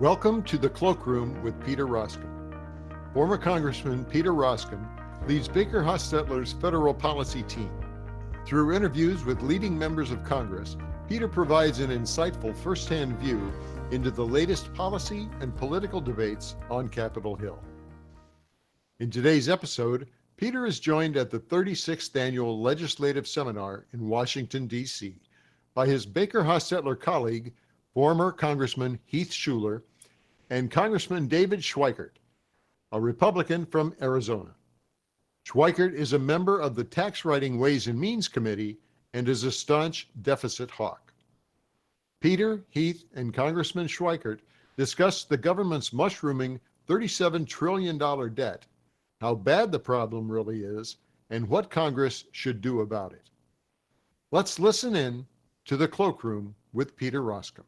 Welcome to the Cloakroom with Peter Roskam. Former Congressman Peter Roskam leads Baker Hostetler's federal policy team. Through interviews with leading members of Congress, Peter provides an insightful first-hand view into the latest policy and political debates on Capitol Hill. In today's episode, Peter is joined at the 36th Annual Legislative Seminar in Washington, D.C. by his Baker Hostetler colleague, former Congressman Heath Shuler, and Congressman David Schweikert, a Republican from Arizona. Schweikert is a member of the Tax Writing Ways and Means Committee and is a staunch deficit hawk. Peter, Heath, and Congressman Schweikert discussed the government's mushrooming $37 trillion debt, how bad the problem really is, and what Congress should do about it. Let's listen in to the Cloakroom with Peter Roskam.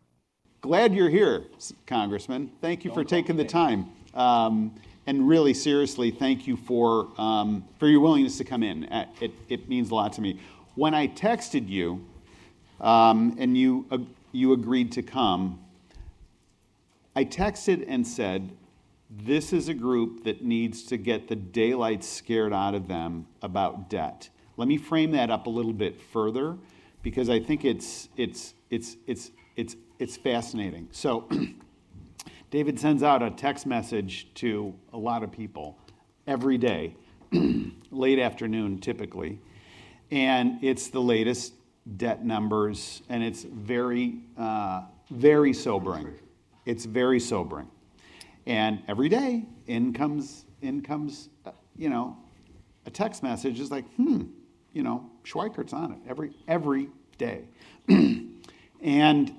Glad you're here, Congressman. Thank you for taking the time. And really, seriously, thank you for your willingness to come in. It means a lot to me. When I texted you and you agreed to come, I texted and said, this is a group that needs to get the daylight scared out of them about debt. Let me frame that up a little bit further, because I think it's fascinating. So David sends out a text message to a lot of people every day, late afternoon typically, and it's the latest debt numbers, and it's very, very sobering. It's very sobering. And every day in comes a text message is like, Schweikert's on it every day. And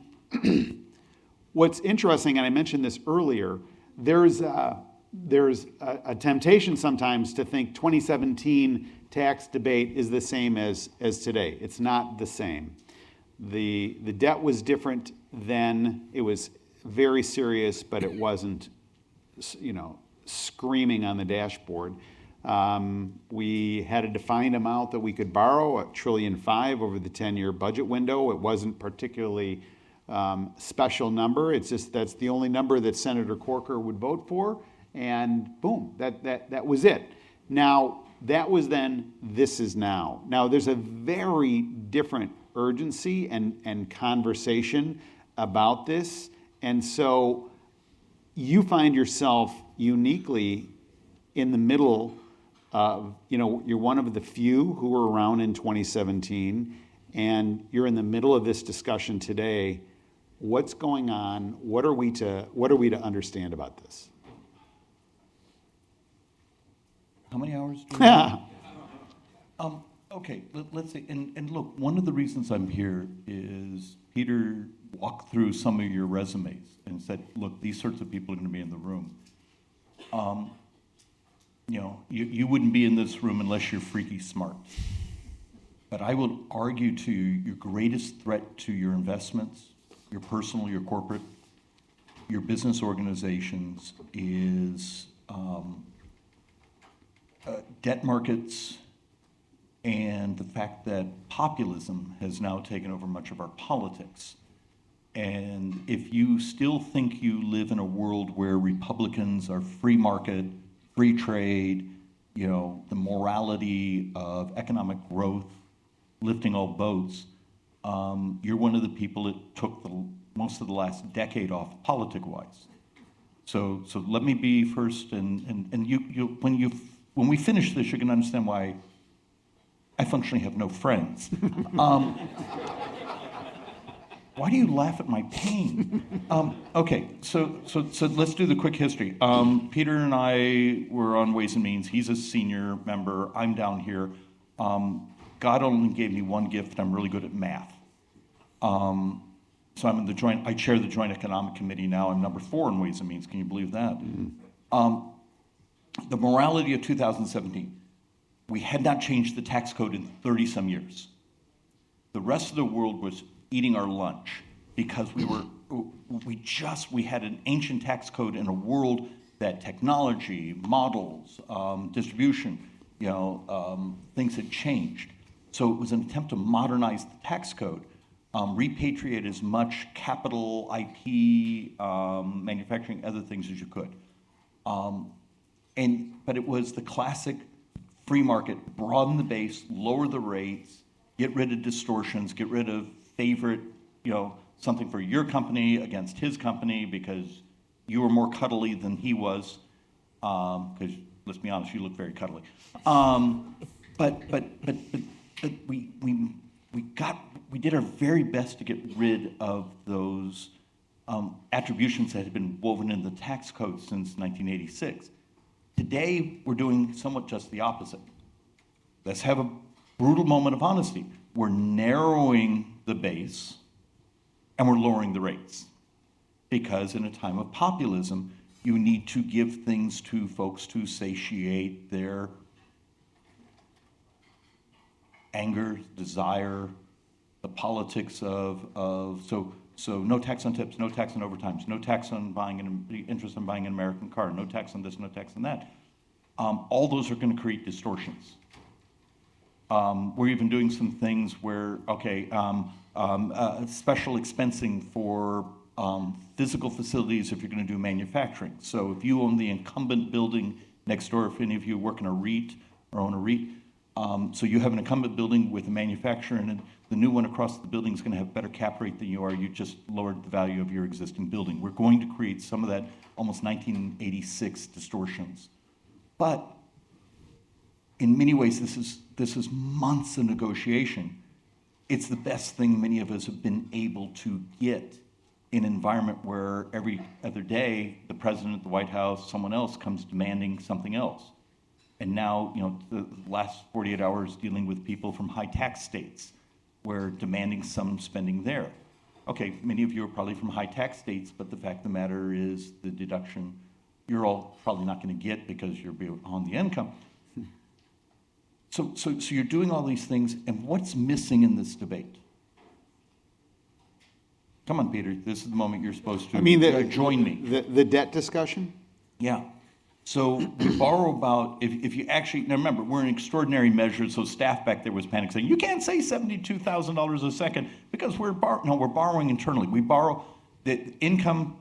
what's interesting, and I mentioned this earlier, there's a temptation sometimes to think 2017 tax debate is the same as today. It's not the same. The debt was different then. It was very serious, but it wasn't, screaming on the dashboard. We had a defined amount that we could borrow, $1.5 trillion over the 10-year budget window. It wasn't particularly special number. It's just that's the only number that Senator Corker would vote for, and boom, that was it. Now, that was then, this is now. Now, there's a very different urgency and conversation about this, and so you find yourself uniquely in the middle of, you're one of the few who were around in 2017, and you're in the middle of this discussion today. What's going on? What are we to understand about this? How many hours do we have? Okay, let's see. And look, one of the reasons I'm here is Peter walked through some of your resumes and said, look, these sorts of people are going to be in the room. You wouldn't be in this room unless you're freaky smart. But I will argue to you, your greatest threat to your investments, your personal, your corporate, your business organizations is debt markets and the fact that populism has now taken over much of our politics. And if you still think you live in a world where Republicans are free market, free trade, the morality of economic growth, lifting all boats, you're one of the people that took most of the last decade off politic-wise. So let me be first, and you when we finish this, you can understand why I functionally have no friends. Why do you laugh at my pain? Okay, so let's do the quick history. Peter and I were on Ways and Means. He's a senior member. I'm down here. God only gave me one gift. I'm really good at math. So I'm in I chair the Joint Economic Committee now. I'm number 4 in Ways and Means. Can you believe that? Mm-hmm. The morality of 2017. We had not changed the tax code in 30-some years. The rest of the world was eating our lunch because we had an ancient tax code in a world that technology, models, distribution, things had changed. So it was an attempt to modernize the tax code. repatriate as much capital, IP, manufacturing, other things as you could. But it was the classic free market: broaden the base, lower the rates, get rid of distortions, get rid of favorite, something for your company against his company because you were more cuddly than he was. Because let's be honest, you look very cuddly. But we did our very best to get rid of those attributions that had been woven in the tax code since 1986. Today, we're doing somewhat just the opposite. Let's have a brutal moment of honesty. We're narrowing the base and we're lowering the rates. Because in a time of populism, you need to give things to folks to satiate their anger, desire, the politics of so no tax on tips, no tax on overtimes, no tax on interest in buying an American car, no tax on this, no tax on that. All those are going to create distortions. We're even doing some things where, special expensing for physical facilities if you're going to do manufacturing. So if you own the incumbent building next door, if any of you work in a REIT or own a REIT, so you have an incumbent building with a manufacturer, and the new one across the building is going to have better cap rate than you are. You just lowered the value of your existing building. We're going to create some of that almost 1986 distortions. But in many ways, this is months of negotiation. It's the best thing many of us have been able to get in an environment where every other day, the president, the White House, someone else comes demanding something else. And now, the last 48 hours dealing with people from high tax states where demanding some spending there. Okay, many of you are probably from high tax states, but the fact of the matter is the deduction you're all probably not going to get because you're on the income. So you're doing all these things, and what's missing in this debate? Come on, Peter, this is the moment you're supposed to join me. The debt discussion? Yeah. So we borrow about, if you actually, now remember, we're in extraordinary measures, so staff back there was panic saying, you can't say $72,000 a second because we're borrowing internally. We borrow the income,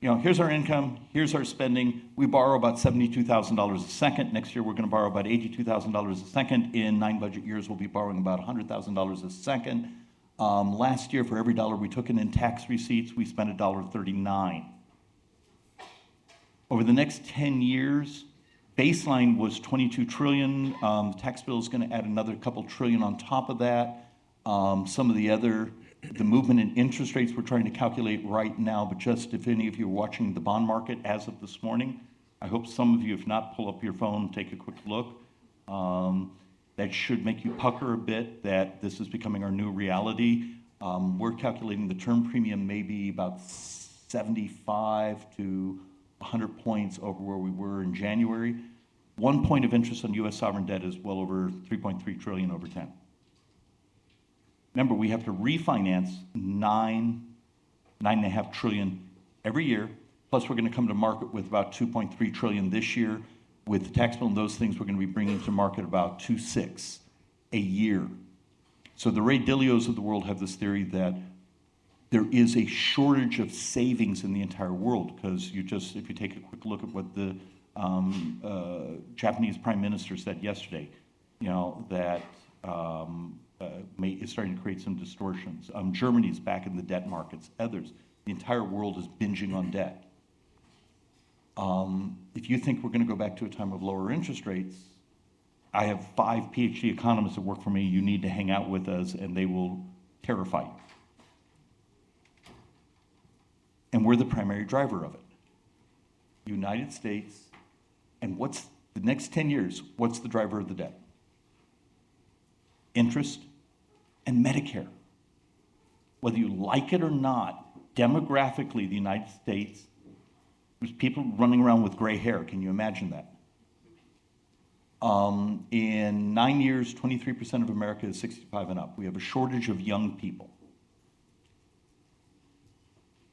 here's our income, here's our spending. We borrow about $72,000 a second. Next year, we're going to borrow about $82,000 a second. In 9 budget years, we'll be borrowing about $100,000 a second. Last year, for every dollar we took in tax receipts, we spent $1.39. Over the next 10 years, baseline was $22 trillion. The tax bill is going to add another couple trillion on top of that. Some of the movement in interest rates we're trying to calculate right now, but just if any of you are watching the bond market as of this morning, I hope some of you, if not, pull up your phone, take a quick look. That should make you pucker a bit that this is becoming our new reality. We're calculating the term premium may be about 75 to 100 points over where we were in January. 1 point of interest on U.S. sovereign debt is well over 3.3 trillion over 10. Remember, we have to refinance 9.5 trillion every year. Plus, we're going to come to market with about 2.3 trillion this year. With the tax bill and those things, we're going to be bringing to market about 2.6 a year. So the Ray Dilios of the world have this theory that there is a shortage of savings in the entire world because if you take a quick look at what the Japanese Prime Minister said yesterday, that is starting to create some distortions. Germany's back in the debt markets, others. The entire world is binging on debt. If you think we're going to go back to a time of lower interest rates, I have 5 PhD economists that work for me. You need to hang out with us, and they will terrify you. And we're the primary driver of it. United States, and what's the next 10 years, what's the driver of the debt? Interest and Medicare. Whether you like it or not, demographically, the United States, there's people running around with gray hair. Can you imagine that? In 9 years, 23% of America is 65 and up. We have a shortage of young people.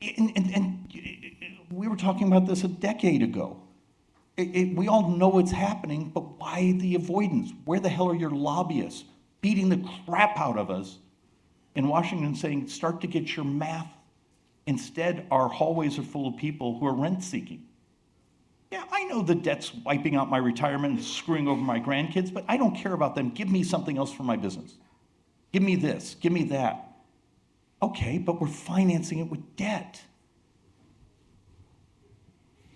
And we were talking about this a decade ago. We all know it's happening, but why the avoidance? Where the hell are your lobbyists beating the crap out of us in Washington saying, start to get your math. Instead, our hallways are full of people who are rent seeking. Yeah, I know the debt's wiping out my retirement and screwing over my grandkids, but I don't care about them. Give me something else for my business. Give me this, give me that. Okay, but we're financing it with debt.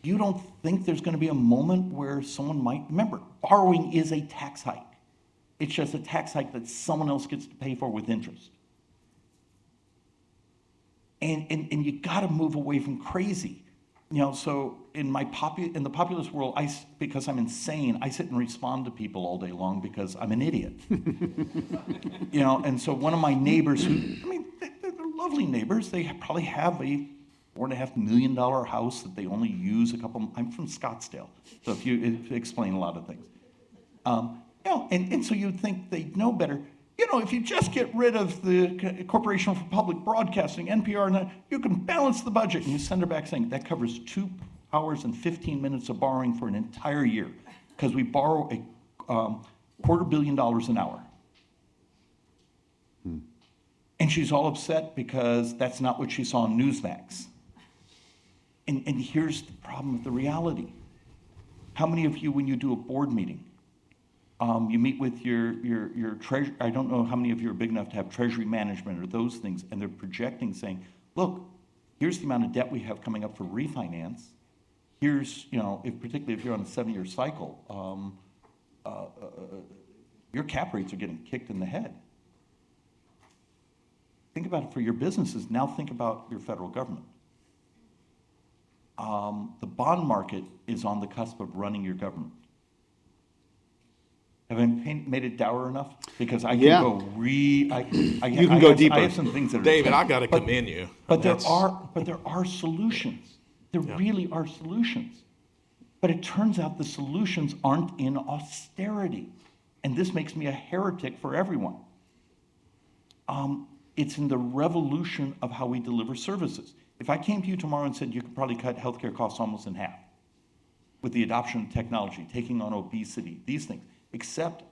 You don't think there's going to be a moment where someone might, remember, borrowing is a tax hike. It's just a tax hike that someone else gets to pay for with interest. And you got to move away from crazy. You know, so in the populist world, because I'm insane, I sit and respond to people all day long because I'm an idiot. You know, and so one of my neighbors who, I mean, they're lovely neighbors. They probably have a $4.5 million house that they only use a couple. I'm from Scottsdale, so if you explain a lot of things. You know, and so you'd think they'd know better. You know, if you just get rid of the Corporation for Public Broadcasting, NPR, and you can balance the budget. And you send her back saying that covers 2 hours and 15 minutes of borrowing for an entire year, because we borrow a $250 million an hour. And she's all upset because that's not what she saw on Newsmax. And here's the problem with the reality. How many of you, when you do a board meeting, you meet with your treasury, I don't know how many of you are big enough to have treasury management or those things, and they're projecting saying, look, here's the amount of debt we have coming up for refinance. Here's, you know, particularly if you're on a 7-year cycle, your cap rates are getting kicked in the head. Think about it for your businesses. Now think about your federal government. The bond market is on the cusp of running your government. Have I made it dour enough? Because I can go you can go deeper. I have some things that are David, I got to commend you. But there are solutions. There really are solutions. But it turns out the solutions aren't in austerity. And this makes me a heretic for everyone. It's in the revolution of how we deliver services. If I came to you tomorrow and said you could probably cut healthcare costs almost in half with the adoption of technology, taking on obesity, these things, except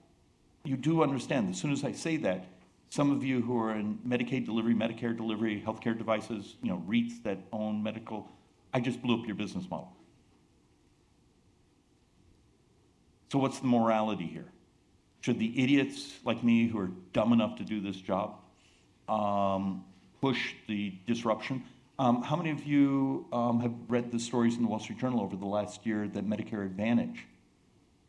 you do understand, as soon as I say that, some of you who are in Medicaid delivery, Medicare delivery, healthcare devices, you know, REITs that own medical, I just blew up your business model. So what's the morality here? Should the idiots like me who are dumb enough to do this job push the disruption? How many of you have read the stories in the Wall Street Journal over the last year that Medicare Advantage,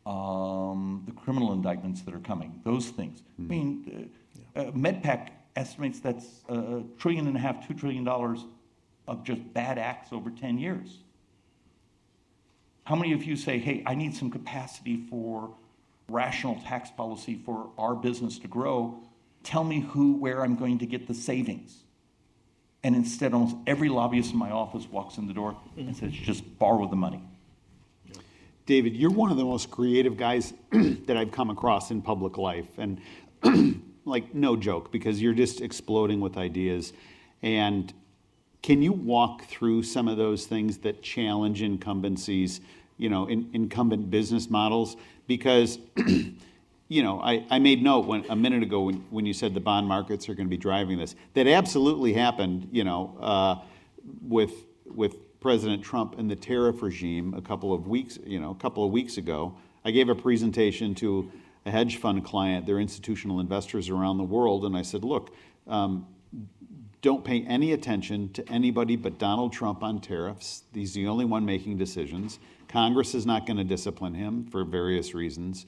the criminal indictments that are coming, those things? I mean, MedPAC estimates that's $1.5 trillion, $2 trillion of just bad acts over 10 years. How many of you say, hey, I need some capacity for rational tax policy for our business to grow? Tell me where I'm going to get the savings. And instead, almost every lobbyist in my office walks in the door and says, just borrow the money. David, you're one of the most creative guys that I've come across in public life. And like, no joke, because you're just exploding with ideas. And can you walk through some of those things that challenge incumbencies, you know, incumbent business models? Because, you know, I made note a minute ago when you said the bond markets are going to be driving this. That absolutely happened, you know, with President Trump and the tariff regime a couple of weeks ago. I gave a presentation to a hedge fund client, their institutional investors around the world, and I said, look, don't pay any attention to anybody but Donald Trump on tariffs. He's the only one making decisions. Congress is not going to discipline him for various reasons.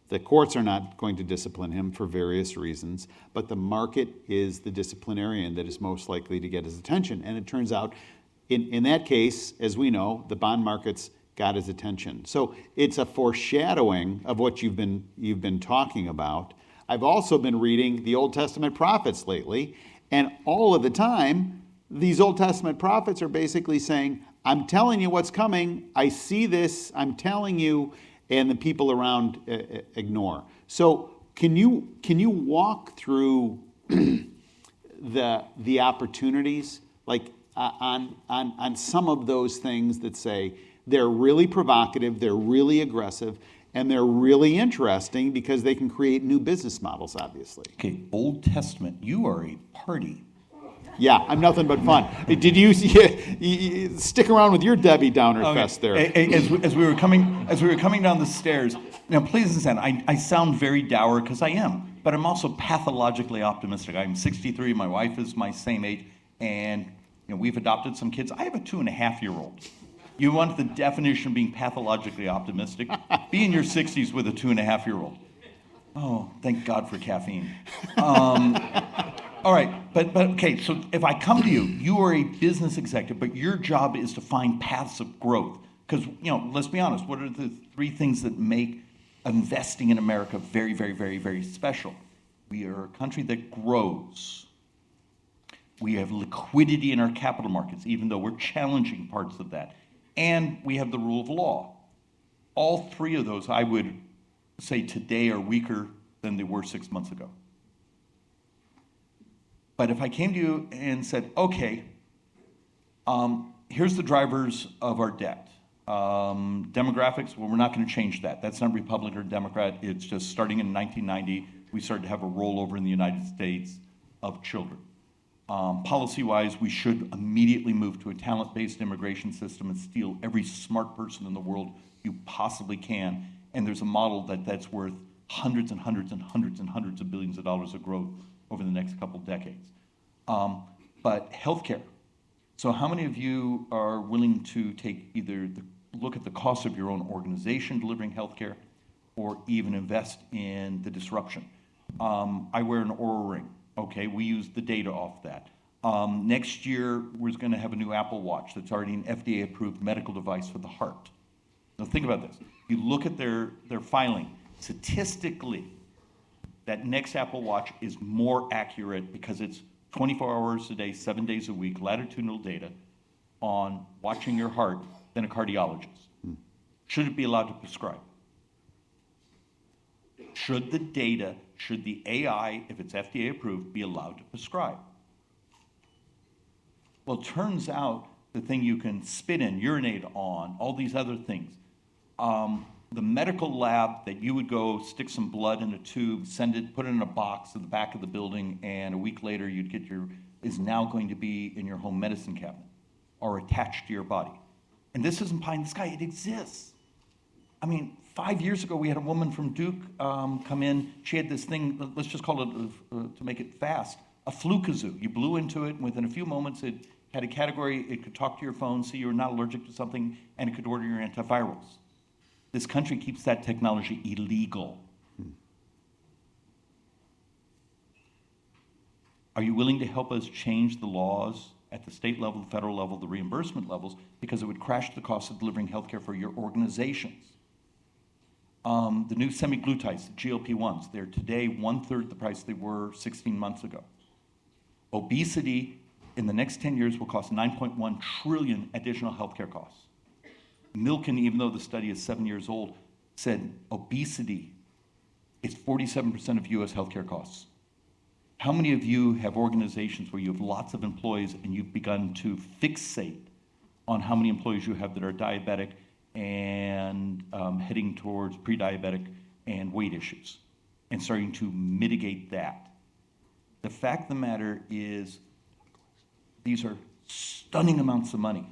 The courts are not going to discipline him for various reasons, but the market is the disciplinarian that is most likely to get his attention. And it turns out, in that case, as we know, the bond markets got his attention. So it's a foreshadowing of what you've been talking about. I've also been reading the Old Testament prophets lately, and all of the time, these Old Testament prophets are basically saying, I'm telling you what's coming, I see this, I'm telling you, and the people around ignore. So can you walk through the opportunities, like on some of those things that say they're really provocative, they're really aggressive, And they're really interesting because they can create new business models, obviously. Okay, Old Testament, you are a party. Yeah, I'm nothing but fun. Did you stick around with your Debbie Downer fest there? As we were coming down the stairs, now please understand, I sound very dour because I am, but I'm also pathologically optimistic. I'm 63, my wife is my same age, and we've adopted some kids. I have a 2.5-year-old. You want the definition of being pathologically optimistic? Be in your 60s with a 2.5-year-old. Oh, thank God for caffeine. All right, but okay, so if I come to you, you are a business executive, but your job is to find paths of growth. Because, let's be honest, what are the 3 things that make investing in America very, very, very, very special? We are a country that grows. We have liquidity in our capital markets, even though we're challenging parts of that. And we have the rule of law. All 3 of those, I would say today, are weaker than they were 6 months ago. But if I came to you and said, okay, here's the drivers of our debt. Demographics, well, we're not going to change that. That's not Republican or Democrat. It's just starting in 1990, we started to have a rollover in the United States of children. Policy-wise, we should immediately move to a talent-based immigration system and steal every smart person in the world you possibly can. And there's a model that's worth hundreds and hundreds and hundreds and hundreds of billions of dollars of growth over the next couple decades. But healthcare. So how many of you are willing to take either look at the cost of your own organization delivering healthcare, or even invest in the disruption? I wear an Oura Ring. Okay, we use the data off that. Next year, we're going to have a new Apple Watch that's already an FDA-approved medical device for the heart. Now think about this. You look at their filing. Statistically, that next Apple Watch is more accurate because it's 24 hours a day, 7 days a week, latitudinal data on watching your heart than a cardiologist. Should it be allowed to prescribe? Should the AI, if it's FDA approved, be allowed to prescribe? Well, it turns out the thing you can spit in, urinate on, all these other things, the medical lab that you would go stick some blood in a tube, send it, put it in a box at the back of the building, and a week later you'd get is now going to be in your home medicine cabinet or attached to your body. And this isn't pie in the sky, it exists. I mean, 5 years ago we had a woman from Duke come in. She had this thing, let's just call it, to make it fast, a flu kazoo. You blew into it, and within a few moments it had a category, it could talk to your phone, see you were not allergic to something, and it could order your antivirals. This country keeps that technology illegal. Are you willing to help us change the laws at the state level, the federal level, the reimbursement levels, because it would crash the cost of delivering healthcare for your organizations? The new semaglutides, the GLP-1s, they're today 1/3 the price they were 16 months ago. Obesity in the next 10 years will cost $9.1 trillion additional healthcare costs. Milken, even though the study is 7 years old, said obesity is 47% of US healthcare costs. How many of you have organizations where you have lots of employees and you've begun to fixate on how many employees you have that are diabetic and heading towards pre-diabetic and weight issues and starting to mitigate that? The fact of the matter is these are stunning amounts of money,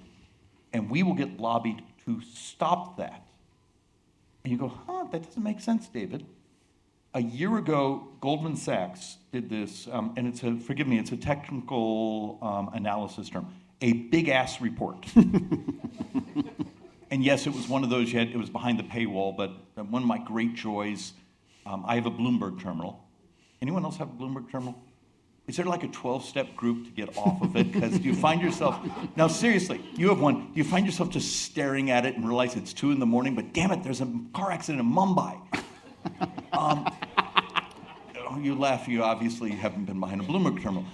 and we will get lobbied to stop that. And you go, that doesn't make sense, David. A year ago, Goldman Sachs did this, and it's a technical analysis term, a big-ass report. And yes, it was one of those, it was behind the paywall, but one of my great joys, I have a Bloomberg terminal. Anyone else have a Bloomberg terminal? Is there like a 12-step group to get off of it? Because do you find yourself, now seriously, you have one, do you find yourself just staring at it and realize it's 2 a.m, but damn it, there's a car accident in Mumbai? You laugh, you obviously haven't been behind a Bloomberg terminal.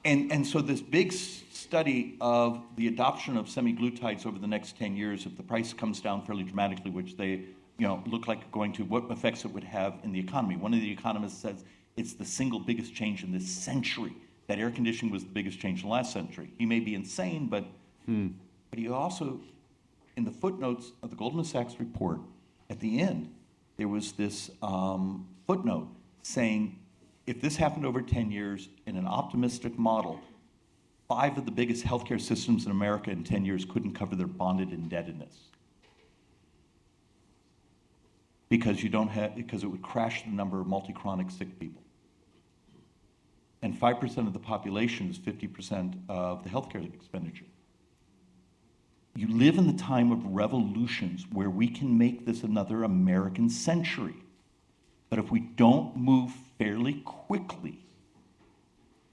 And so this big study of the adoption of semaglutides over the next 10 years, if the price comes down fairly dramatically, which they look like going to, what effects it would have in the economy. One of the economists says it's the single biggest change in this century. That air conditioning was the biggest change in the last century. He may be insane, but he also, in the footnotes of the Goldman Sachs report, at the end, there was this footnote saying, if this happened over 10 years in an optimistic model, 5 of the biggest healthcare systems in America in 10 years couldn't cover their bonded indebtedness. Because it would crash the number of multi-chronic sick people. And 5% of the population is 50% of the healthcare expenditure. You live in the time of revolutions where we can make this another American century. But if we don't move fairly quickly,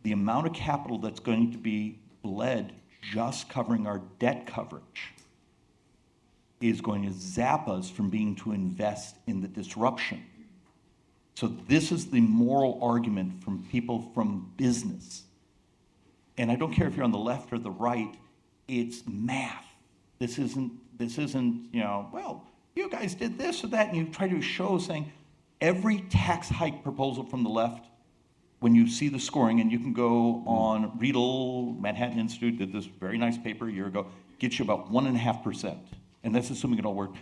the amount of capital that's going to be bled just covering our debt coverage is going to zap us from being to invest in the disruption. So this is the moral argument from people from business. And I don't care if you're on the left or the right, it's math. This isn't, well, you guys did this or that, and you try to show saying every tax hike proposal from the left, when you see the scoring, and you can go on Riedel, Manhattan Institute did this very nice paper a year ago, gets you about 1.5%. And that's assuming it all worked.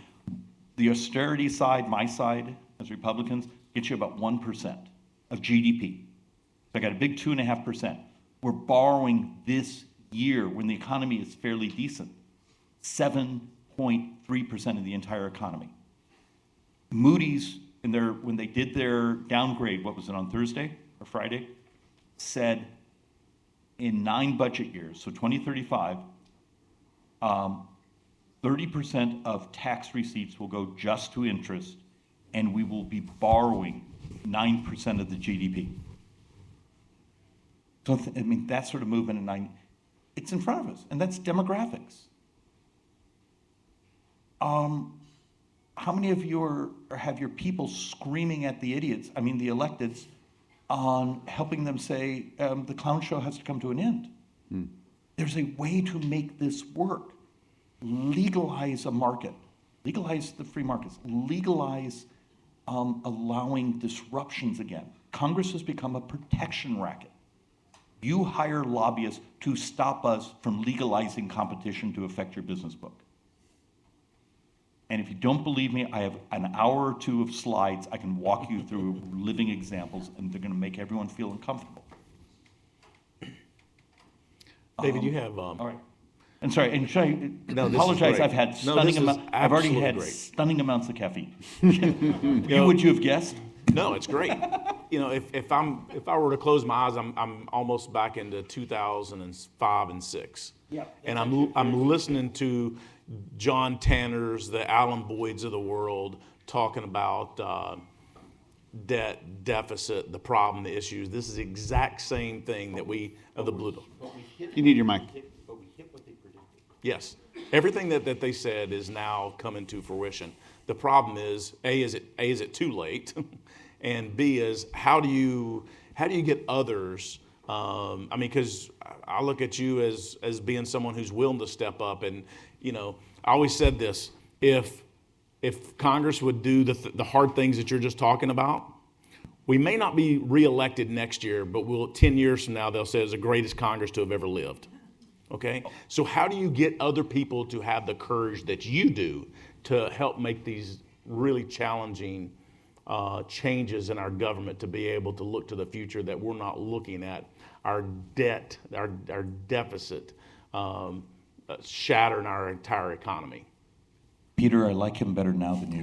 The austerity side, my side, as Republicans, gets you about 1% of GDP. So I got a big 2.5%. We're borrowing this year, when the economy is fairly decent, 7.3% of the entire economy. Moody's, when they did their downgrade, what was it, on Thursday or Friday, said in 9 budget years, so 2035, 30% of tax receipts will go just to interest, and we will be borrowing 9% of the GDP. So, that sort of movement, it's in front of us, and that's demographics. How many of you have your people screaming at the idiots, the electeds, on helping them say the clown show has to come to an end? There's a way to make this work. Legalize a market, legalize the free markets, legalize allowing disruptions again. Congress has become a protection racket. You hire lobbyists to stop us from legalizing competition to affect your business book. And if you don't believe me, I have an hour or 2 of slides. I can walk you through living examples, and they're going to make everyone feel uncomfortable. David, you have. All right. And sorry, and should I No, this is apologize? great. I've had No, this is I've already absolutely had great. stunning amounts of caffeine. Would you have guessed? No, it's great. If I were to close my eyes, I'm almost back into 2005 and 6. Yeah. And I'm listening to John Tanner's, the Alan Boyds of the world, talking about debt, deficit, the problem, the issues. This is the exact same thing that of the blue. You need your mic. But we hit what they predicted. Yes. Everything that they said is now coming to fruition. The problem is, is it too late? And B is, how do you get others? Because I look at you as being someone who's willing to step up. And, I always said this, if Congress would do the hard things that you're just talking about, we may not be reelected next year, but 10 years from now, they'll say it's the greatest Congress to have ever lived. Okay? So how do you get other people to have the courage that you do to help make these really challenging changes in our government, to be able to look to the future, that we're not looking at our debt, our deficit shattering our entire economy? Peter, I like him better now than you.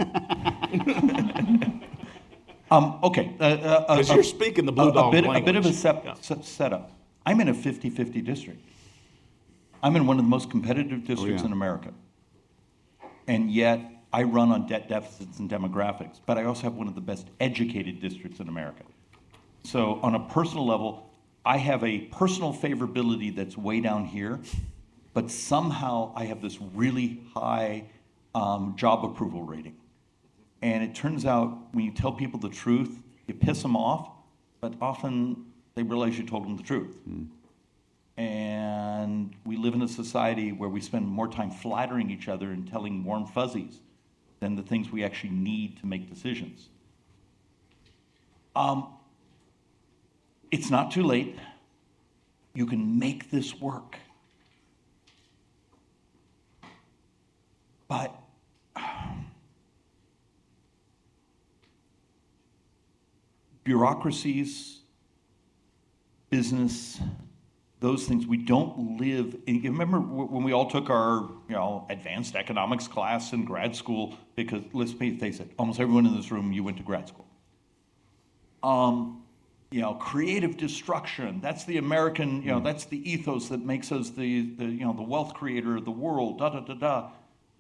Okay. Because you're speaking the Blue Dog language. A bit of a setup. I'm in a 50-50 district. I'm in one of the most competitive districts in America. And yet, I run on debt deficits and demographics, but I also have one of the best educated districts in America. So on a personal level, I have a personal favorability that's way down here, but somehow I have this really high job approval rating. And it turns out when you tell people the truth, you piss them off, but often they realize you told them the truth. And we live in a society where we spend more time flattering each other and telling warm fuzzies than the things we actually need to make decisions. It's not too late. You can make this work. But bureaucracies, business, those things, we don't live in. You remember when we all took our, advanced economics class in grad school, because let's face it, almost everyone in this room, you went to grad school. Creative destruction, that's the American, that's the ethos that makes us the wealth creator of the world,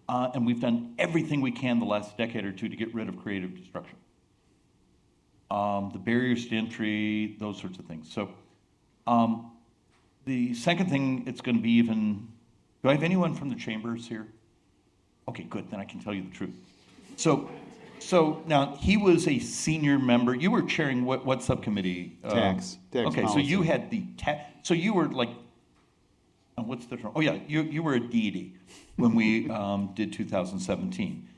and we've done everything we can the last decade or two to get rid of creative destruction. The barriers to entry, those sorts of things. So the second thing, it's going to be even, do I have anyone from the chambers here? Okay, good, then I can tell you the truth. So now, he was a senior member. You were chairing what subcommittee? Tax okay, policy. so you had the so you were like, what's the term? Oh yeah, you were a deity when we did 2017.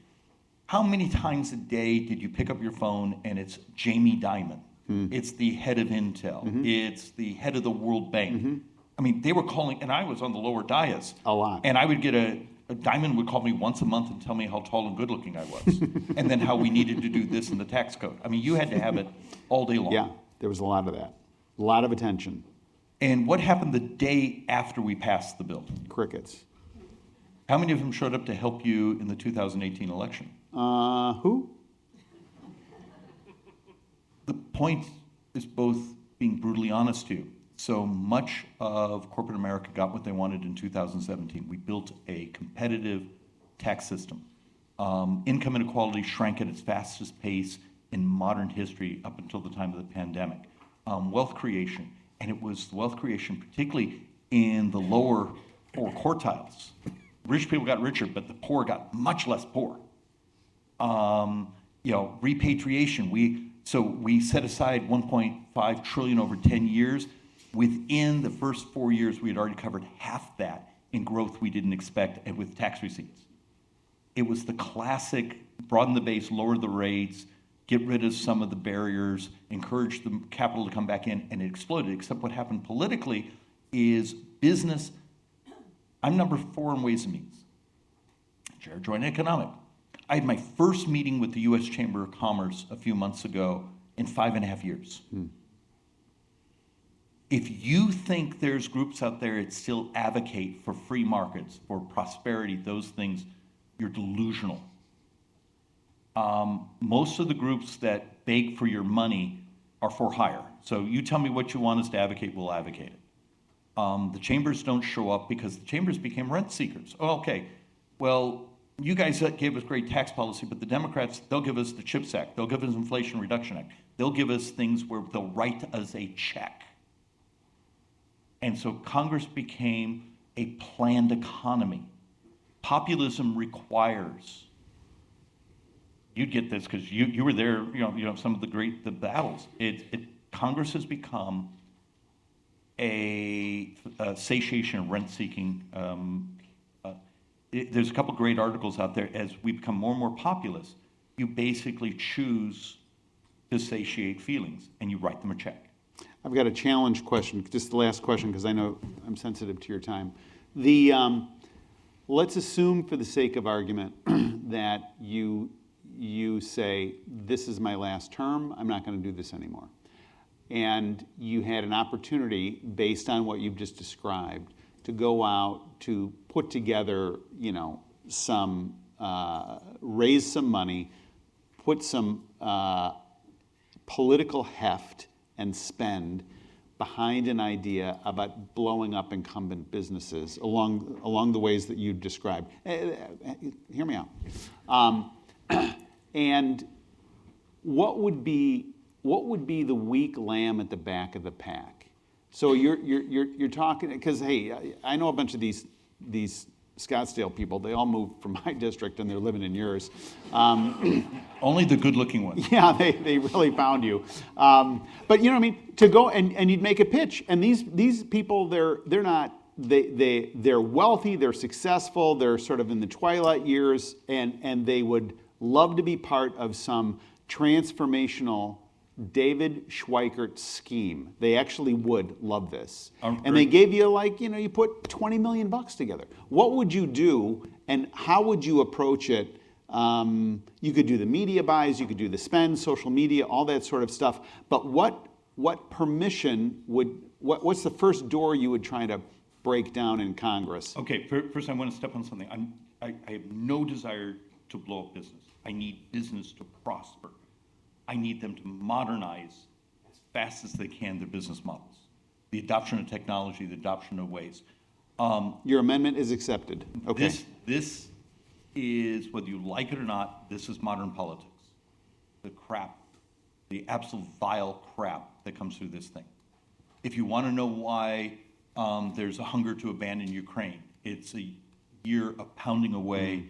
How many times a day did you pick up your phone and it's Jamie Dimon? It's the head of Intel. It's the head of the World Bank. I mean, they were calling, and I was on the lower dais. A lot. And I would get Diamond would call me once a month and tell me how tall and good looking I was. And then how we needed to do this in the tax code. I mean, you had to have it all day long. Yeah, there was a lot of that. A lot of attention. And what happened the day after we passed the bill? Crickets. How many of them showed up to help you in the 2018 election? Who? The point is both being brutally honest to you. So much of corporate America got what they wanted in 2017. We built a competitive tax system. Income inequality shrank at its fastest pace in modern history up until the time of the pandemic. Wealth creation, and it was wealth creation particularly in the lower four quartiles. Rich people got richer, but the poor got much less poor. Repatriation, we set aside 1.5 trillion over 10 years. Within the first 4 years, we had already covered half that in growth we didn't expect, and with tax receipts. It was the classic broaden the base, lower the rates, get rid of some of the barriers, encourage the capital to come back in, and it exploded. Except what happened politically is business. I'm number 4 in Ways and Means. Chair Joint Economic. I had my first meeting with the U.S. Chamber of Commerce a few months ago in 5.5 years. If you think there's groups out there that still advocate for free markets, for prosperity, those things, you're delusional. Most of the groups that beg for your money are for hire. So you tell me what you want us to advocate, we'll advocate it. The chambers don't show up because the chambers became rent seekers. Oh, okay, well, you guys gave us great tax policy, but the Democrats, they'll give us the CHIPS Act, they'll give us Inflation Reduction Act, they'll give us things where they'll write us a check. And so Congress became a planned economy. Populism requires, you'd get this because you were there, some of the battles. Congress has become a satiation of rent-seeking. There's a couple great articles out there. As we become more and more populous, you basically choose to satiate feelings, and you write them a check. I've got a challenge question, just the last question, because I know I'm sensitive to your time. Let's assume, for the sake of argument, that you say, this is my last term, I'm not going to do this anymore. And you had an opportunity, based on what you've just described, to go out to put together, some, raise some money, put some political heft and spend behind an idea about blowing up incumbent businesses along the ways that you described. Hear me out. And what would be the weak lamb at the back of the pack? So you're talking, because hey, I know a bunch of these Scottsdale people. They all moved from my district and they're living in yours. Only the good-looking ones. Yeah, they really found you. But you know what I mean? To go and you'd make a pitch, and these people, they're wealthy, they're successful, they're sort of in the twilight years, and they would love to be part of some transformational David Schweikert scheme. They actually would love this. And they gave you you put $20 million together. What would you do, and how would you approach it You could do the media buys, you could do the spend, social media, all that sort of stuff. But what permission what's the first door you would try to break down in Congress? Okay, first I want to step on something. I have no desire to blow up business. I need business to prosper. I need them to modernize as fast as they can their business models. The adoption of technology, the adoption of ways. Your amendment is accepted. Okay. This is, whether you like it or not, this is modern politics. The crap, the absolute vile crap that comes through this thing. If you want to know why there's a hunger to abandon Ukraine, it's a year of pounding away.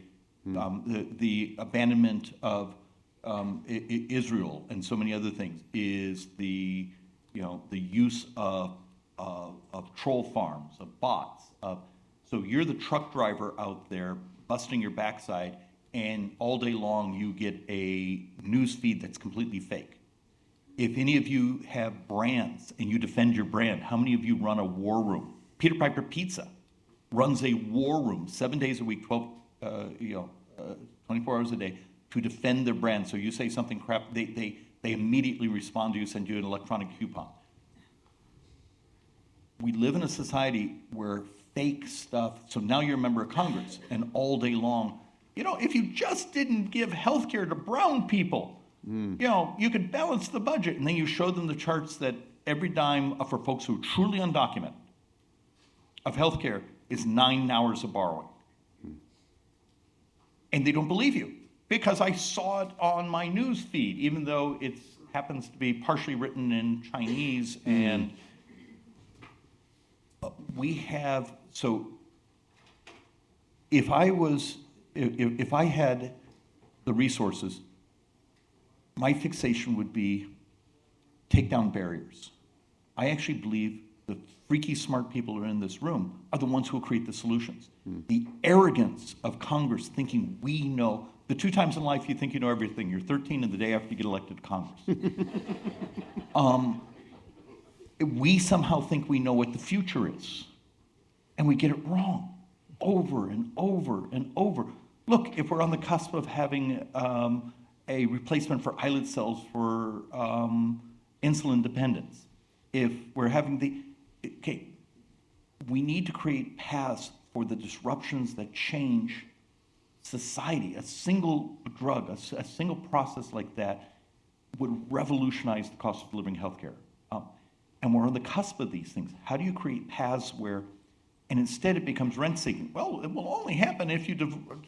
The abandonment of Israel and so many other things is the use of troll farms, of bots. So you're the truck driver out there busting your backside, and all day long you get a news feed that's completely fake. If any of you have brands and you defend your brand, how many of you run a war room? Peter Piper Pizza runs a war room 7 days a week, 24 hours a day to defend their brand. So you say something crap, they immediately respond to you, send you an electronic coupon. We live in a society where fake stuff, so now you're a member of Congress, and all day long, if you just didn't give health care to brown people, you could balance the budget. And then you show them the charts that every dime for folks who are truly undocumented of health care is 9 hours of borrowing. And they don't believe you, because I saw it on my news feed, even though it happens to be partially written in Chinese. And so if I had the resources, my fixation would be take down barriers. I actually believe the freaky smart people who are in this room are the ones who will create the solutions. The arrogance of Congress thinking we know. The 2 times in life you think you know everything. You're 13 and the day after you get elected to Congress. We somehow think we know what the future is. And we get it wrong over and over and over. Look, if we're on the cusp of having a replacement for islet cells for insulin dependence, if we're having we need to create paths for the disruptions that change society. A single drug, a single process like that would revolutionize the cost of delivering healthcare. And we're on the cusp of these things. How do you create paths where, and instead it becomes rent-seeking? Well, it will only happen if you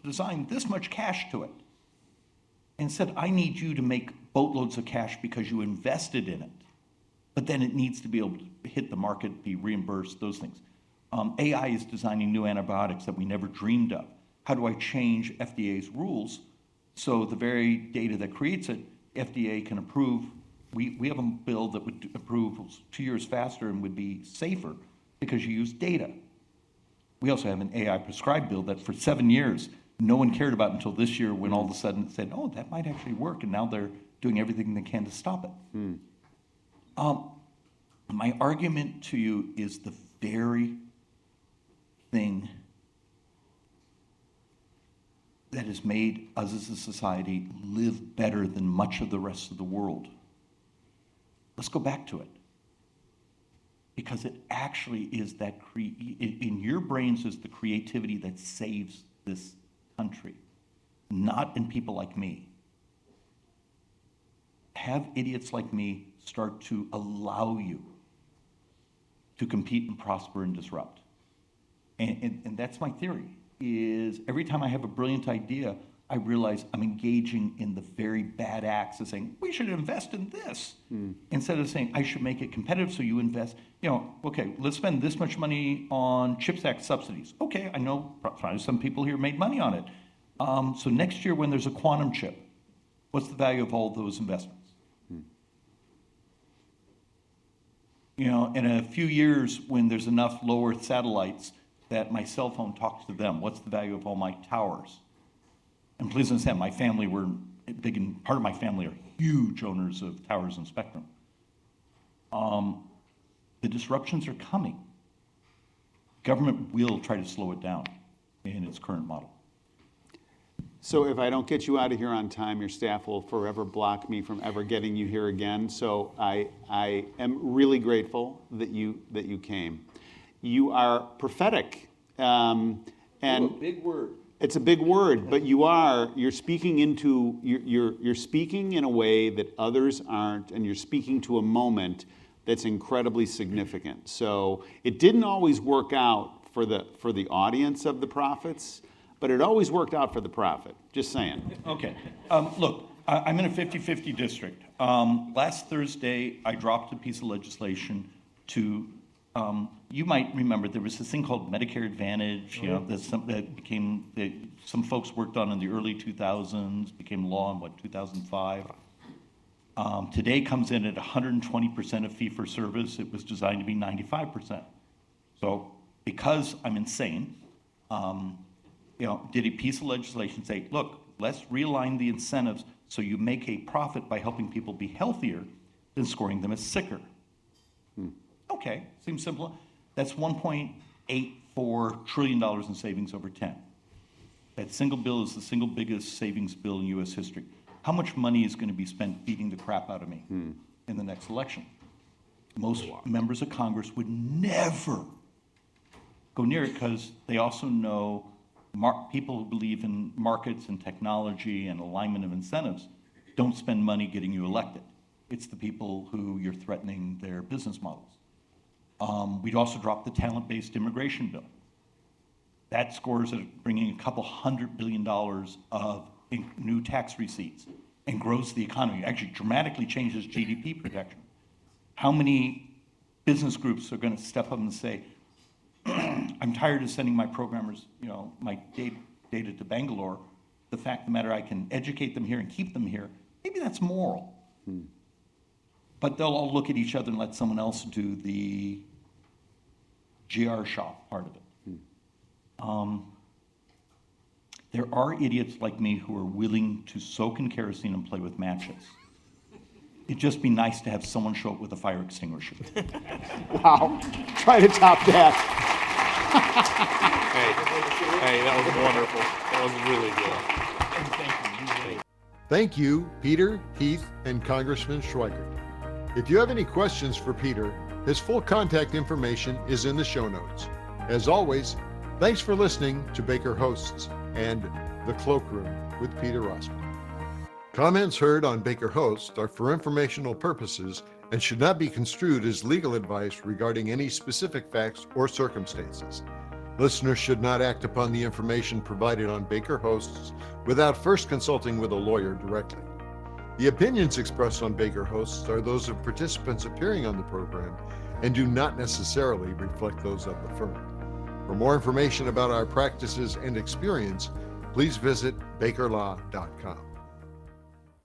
design this much cash to it. Instead, I need you to make boatloads of cash because you invested in it. But then it needs to be able to hit the market, be reimbursed, those things. AI is designing new antibiotics that we never dreamed of. How do I change FDA's rules so the very data that creates it, FDA can approve? We have a bill that would approve 2 years faster and would be safer because you use data. We also have an AI prescribed bill that for 7 years, no one cared about until this year when all of a sudden it said, oh, that might actually work, and now they're doing everything they can to stop it. My argument to you is the very thing that has made us as a society live better than much of the rest of the world. Let's go back to it. Because it actually is that, in your brains is the creativity that saves this country, not in people like me. Have idiots like me start to allow you to compete and prosper and disrupt. And that's my theory, is every time I have a brilliant idea, I realize I'm engaging in the very bad acts of saying, we should invest in this. Instead of saying, I should make it competitive so you invest. Okay, let's spend this much money on CHIPS Act subsidies. Okay, I know probably some people here made money on it. So next year when there's a quantum chip, what's the value of all those investments? In a few years when there's enough low Earth satellites that my cell phone talks to them, what's the value of all my towers? And please understand, my family were big, and part of my family are huge owners of towers and spectrum. The disruptions are coming. Government will try to slow it down in its current model. So if I don't get you out of here on time, your staff will forever block me from ever getting you here again. So I am really grateful that you came. You are prophetic, and Big word. it's a big word, but you're speaking you're speaking in a way that others aren't, and you're speaking to a moment that's incredibly significant. So it didn't always work out for the audience of the prophets, but it always worked out for the prophet. Just saying. Okay. Look, I'm in a 50-50 district. Last Thursday, I dropped a piece of legislation to, you might remember, there was this thing called Medicare Advantage, you know, some folks worked on in the early 2000s, became law in, 2005. Today comes in at 120% of fee-for-service. It was designed to be 95%. So because I'm insane, did a piece of legislation say, look, let's realign the incentives so you make a profit by helping people be healthier than scoring them as sicker. Okay, seems simple. That's $1.84 trillion in savings over 10. That single bill is the single biggest savings bill in U.S. history. How much money is going to be spent beating the crap out of me in the next election? Most members of Congress would never go near it because they also know people who believe in markets and technology and alignment of incentives don't spend money getting you elected. It's the people who you're threatening their business models. We'd also dropped the talent-based immigration bill. That scores at bringing $200 billion of new tax receipts and grows the economy, actually dramatically changes GDP projection. How many business groups are going to step up and say, I'm tired of sending my programmers, my data to Bangalore. The fact of the matter, I can educate them here and keep them here. Maybe that's moral. But they'll all look at each other and let someone else do the GR shop part of it. There are idiots like me who are willing to soak in kerosene and play with matches. It'd just be nice to have someone show up with a fire extinguisher. Wow. Try to top that. Hey, that was wonderful. That was really good. Thank you, Peter, Heath, and Congressman Schweikert. If you have any questions for Peter, his full contact information is in the show notes. As always, thanks for listening to Baker Hosts and The Cloakroom with Peter Roskam. Comments heard on Baker Hosts are for informational purposes and should not be construed as legal advice regarding any specific facts or circumstances. Listeners should not act upon the information provided on Baker Hosts without first consulting with a lawyer directly. The opinions expressed on Baker Hosts are those of participants appearing on the program and do not necessarily reflect those of the firm. For more information about our practices and experience, please visit bakerlaw.com.